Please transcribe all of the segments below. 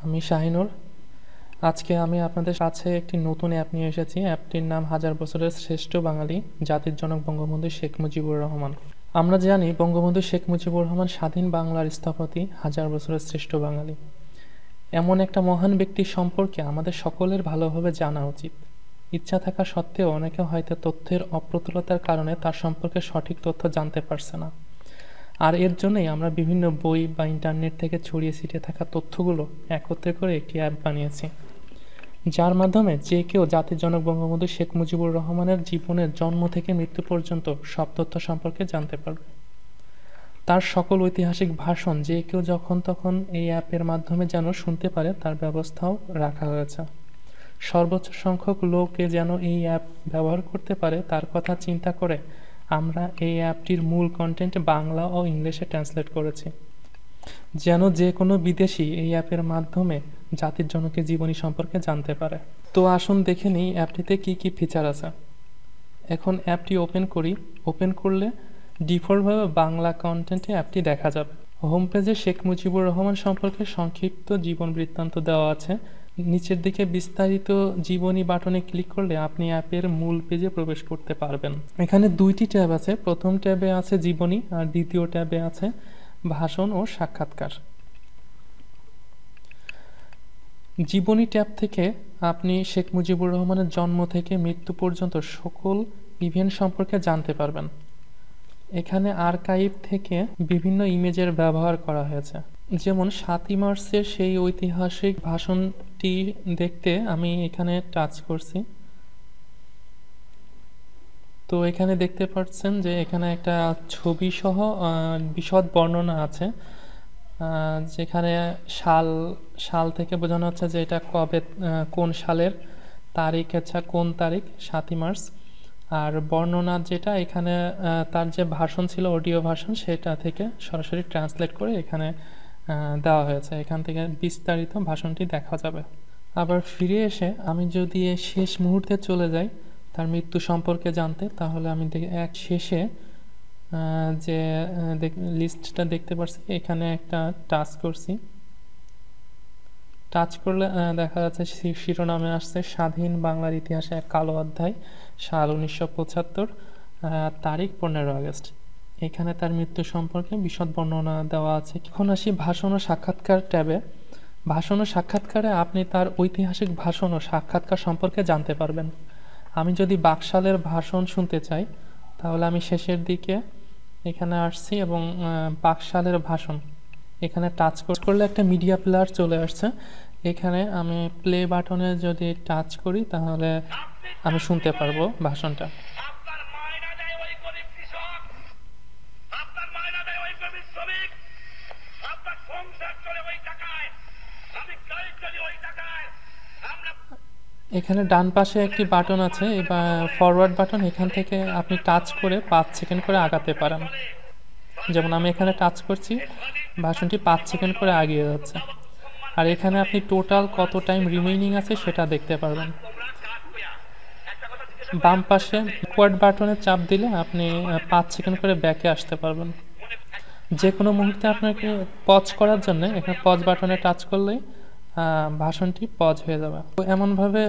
আমি শাহিনুর। আজকে আমি আপনাদের কাছে একটি নতুন অ্যাপ নিয়ে এসেছি। অ্যাপটির নাম হাজার বছরের শ্রেষ্ঠ বাঙালি, জাতির জনক বঙ্গবন্ধু শেখ মুজিবুর রহমান। আমরা জানি বঙ্গবন্ধু শেখ মুজিবুর রহমান স্বাধীন বাংলার স্থপতি, হাজার বছরের শ্রেষ্ঠ বাঙালি। এমন একটা মহান ব্যক্তির সম্পর্কে আমাদের সকলের ভালোভাবে জানা উচিত। ইচ্ছা থাকা সত্ত্বেও অনেকে হয়তো তথ্যের অপ্রতুলতার কারণে তার সম্পর্কে সঠিক তথ্য জানতে পারছে না। আর এর জন্যই আমরা বিভিন্ন বই বা ইন্টারনেট থেকে ছড়িয়ে ছিটিয়ে থাকা তথ্যগুলো একত্রে করে একটি অ্যাপ বানিয়েছি, যার মাধ্যমে যে কেউ জাতির জনক বঙ্গবন্ধু শেখ মুজিবুর রহমানের জীবনের জন্ম থেকে মৃত্যু পর্যন্ত সব তথ্য সম্পর্কে জানতে পারবে। তার সকল ঐতিহাসিক ভাষণ যে কেউ যখন তখন এই অ্যাপের মাধ্যমে যেন শুনতে পারে, তার ব্যবস্থাও রাখা হয়েছে। সর্বোচ্চ সংখ্যক লোকে যেন এই অ্যাপ ব্যবহার করতে পারে, তার কথা চিন্তা করে আমরা এই অ্যাপটির মূল কন্টেন্ট বাংলা ও ইংলিশে ট্রান্সলেট করেছি, যেন যে কোনো বিদেশি এই অ্যাপের মাধ্যমে জাতির জনকের জীবনী সম্পর্কে জানতে পারে। তো আসুন দেখে নিই অ্যাপটিতে কি কি ফিচার আছে। এখন অ্যাপটি ওপেন করি। ওপেন করলে ডিফল্টভাবে বাংলা কন্টেন্টে অ্যাপটি দেখা যাবে। হোম পেজে শেখ মুজিবুর রহমান সম্পর্কে সংক্ষিপ্ত জীবন বৃত্তান্ত দেওয়া আছে। নিচের দিকে বিস্তারিত জীবনী বাটনে ক্লিক করলে আপনি অ্যাপের মূল পেজে প্রবেশ করতে পারবেন। এখানে দুইটি ট্যাব আছে। প্রথম ট্যাবে আছে জীবনী আর দ্বিতীয় ট্যাবে আছে ভাষণ ও সাক্ষাৎকার। জীবনী ট্যাব থেকে আপনি শেখ মুজিবুর রহমানের জন্ম থেকে মৃত্যু পর্যন্ত সকল ইভেন্ট সম্পর্কে জানতে পারবেন। এখানে আর্কাইভ থেকে বিভিন্ন ইমেজের ব্যবহার করা হয়েছে, যেমন 7ই মার্চের সেই ঐতিহাসিক ভাষণটি দেখতে আমি এখানে টাচ করছি। তো এখানে দেখতে পাচ্ছেন যে এখানে একটা ছবি সহ বিশদ বর্ণনা আছে, যেখানে সাল সাল থেকে বোঝানো হচ্ছে যে এটা কবে, কোন সালের তারিখ, আচ্ছা কোন তারিখ, 7ই মার্চ। আর বর্ণনা যেটা এখানে তার যে ভাষণ ছিল, অডিও ভাষণ, সেটা থেকে সরাসরি ট্রান্সলেট করে এখানে দেওয়া হয়েছে। এখান থেকে বিস্তারিত ভাষণটি দেখা যাবে। আবার ফিরে এসে আমি যদি শেষ মুহূর্তে চলে যাই তার মৃত্যু সম্পর্কে জানতে, তাহলে আমি এক শেষে যে লিস্টটা দেখতে পাচ্ছি, এখানে একটা টাচ করছি। টাচ করলে দেখা যাচ্ছে শিরোনামে আসছে স্বাধীন বাংলার ইতিহাসে এক কালো অধ্যায়, সাল 1975, তারিখ 15 আগস্ট। এখানে তার মৃত্যু সম্পর্কে বিশদ বর্ণনা দেওয়া আছে। এখন আসি ভাষণ ও সাক্ষাৎকার ট্যাবে। ভাষণ ও সাক্ষাৎকারে আপনি তার ঐতিহাসিক ভাষণ ও সাক্ষাৎকার সম্পর্কে জানতে পারবেন। আমি যদি বাকশালের ভাষণ শুনতে চাই, তাহলে আমি শেষের দিকে এখানে আসছি এবং বাকশালের ভাষণ এখানে টাচ করলে একটা মিডিয়া প্লেয়ার চলে আসছে। এখানে আমি প্লে বাটনে যদি টাচ করি তাহলে আমি শুনতে পারবো ভাষণটা। এখানে ডান পাশে একটি বাটন আছে, এবার ফরওয়ার্ড বাটন, এখান থেকে আপনি টাচ করে 5 সেকেন্ড করে আগাতে পারেন। যেমন আমি এখানে টাচ করছি, ভাষণটি 5 সেকেন্ড করে আগিয়ে যাচ্ছে। আর এখানে আপনি টোটাল কত টাইম রিমেইনিং আছে সেটা দেখতে পারবেন। বাম পাশে ব্যাকওয়ার্ড বাটনে চাপ দিলে আপনি 5 সেকেন্ড করে ব্যাকে আসতে পারবেন। যে কোনো মুহূর্তে আপনাকে পজ করার জন্য এখানে পজ বাটনে টাচ করলেই ভাষণটি পজ হয়ে যাবে। তো এমনভাবে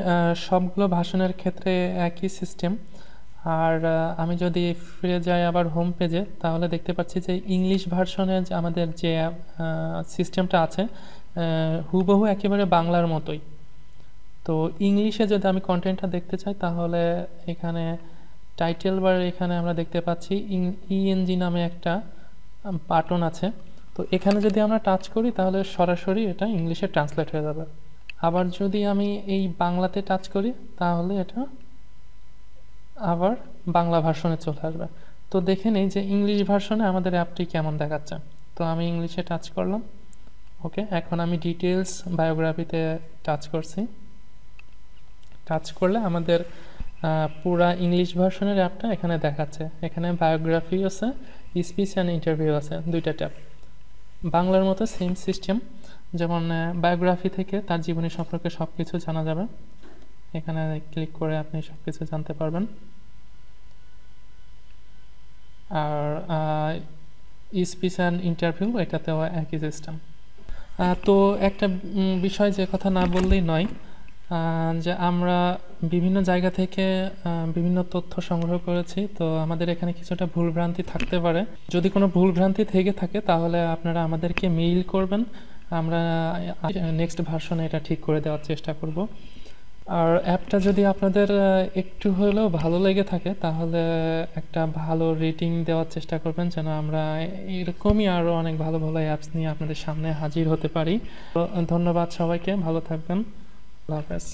সবগুলো ভাষণের ক্ষেত্রে একই সিস্টেম। আর আমি যদি ফিরে যাই আবার হোম পেজে, তাহলে দেখতে পাচ্ছি যে ইংলিশ ভার্সনে আমাদের যে সিস্টেমটা আছে হুবহু একেবারে বাংলার মতোই। তো ইংলিশে যদি আমি কন্টেন্টটা দেখতে চাই, তাহলে এখানে টাইটেল বার এখানে আমরা দেখতে পাচ্ছি ইএনজি নামে একটা বাটন আছে। তো এখানে যদি আমরা টাচ করি তাহলে সরাসরি এটা ইংলিশে ট্রান্সলেট হয়ে যাবে। আবার যদি আমি এই বাংলাতে টাচ করি তাহলে এটা আবার বাংলা ভার্সনে চলে আসবে। তো দেখে নিই যে ইংলিশ ভার্সনে আমাদের অ্যাপটি কেমন দেখাচ্ছে। তো আমি ইংলিশে টাচ করলাম। ওকে, এখন আমি ডিটেলস বায়োগ্রাফিতে টাচ করছি। টাচ করলে আমাদের পুরা ইংলিশ ভার্সনের অ্যাপটা এখানে দেখাচ্ছে। এখানে বায়োগ্রাফি আছে, স্পিচ অ্যান্ড ইন্টারভিউ আছে, দুইটা ট্যাব। বাংলার মতো সেম সিস্টেম, যেমন বায়োগ্রাফি থেকে তার জীবনী সম্পর্কে সব কিছু জানা যাবে। এখানে ক্লিক করে আপনি সব কিছু জানতে পারবেন। আর স্পিচ অ্যান্ড ইন্টারভিউ, এটাতেও একই সিস্টেম। তো একটা বিষয় যে কথা না বললেই নয়, যে আমরা বিভিন্ন জায়গা থেকে বিভিন্ন তথ্য সংগ্রহ করেছি। তো আমাদের এখানে কিছুটা ভুলভ্রান্তি থাকতে পারে। যদি কোনো ভুলভ্রান্তি থেকে থাকে তাহলে আপনারা আমাদেরকে মেইল করবেন, আমরা নেক্সট ভার্সনে এটা ঠিক করে দেওয়ার চেষ্টা করব। আর অ্যাপটা যদি আপনাদের একটু হলেও ভালো লেগে থাকে তাহলে একটা ভালো রেটিং দেওয়ার চেষ্টা করবেন, যেন আমরা এরকমই আরও অনেক ভালো ভালো অ্যাপস নিয়ে আপনাদের সামনে হাজির হতে পারি। তো ধন্যবাদ সবাইকে, ভালো থাকবেন, আল্লাহ হাফেজ।